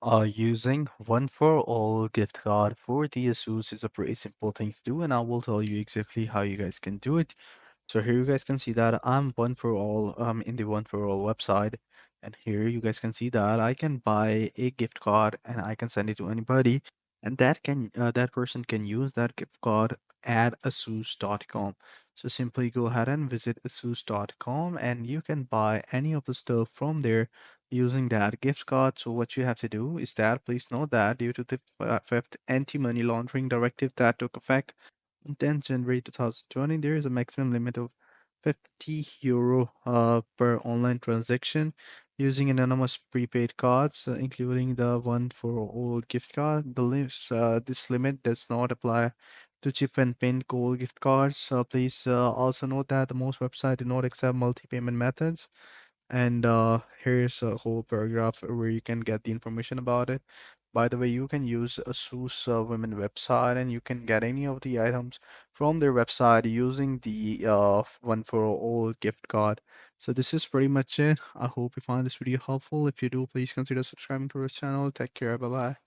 Using One4all gift card for the Asus is a pretty simple thing to do, and I will tell you exactly how you guys can do it. So here you guys can see that I'm One4all in the One4all website, and here you guys can see that I can buy a gift card and I can send it to anybody, and that person can use that gift card at asus.com. So simply go ahead and visit asus.com, and you can buy any of the stuff from there using that gift card. So what you have to do is that please note that due to the fifth anti-money laundering directive that took effect on 10th January 2020, there is a maximum limit of 50 euro per online transaction using anonymous prepaid cards, including the one for all gift card. This limit does not apply to chip and pin gold gift cards. Please also note that most websites do not accept multi-payment methods, and here's a whole paragraph where you can get the information about it. By the way, you can use a Asus women website and you can get any of the items from their website using the one for all gift card. So this is pretty much it. I hope you find this video helpful. If you do, please consider subscribing to our channel. Take care. Bye bye.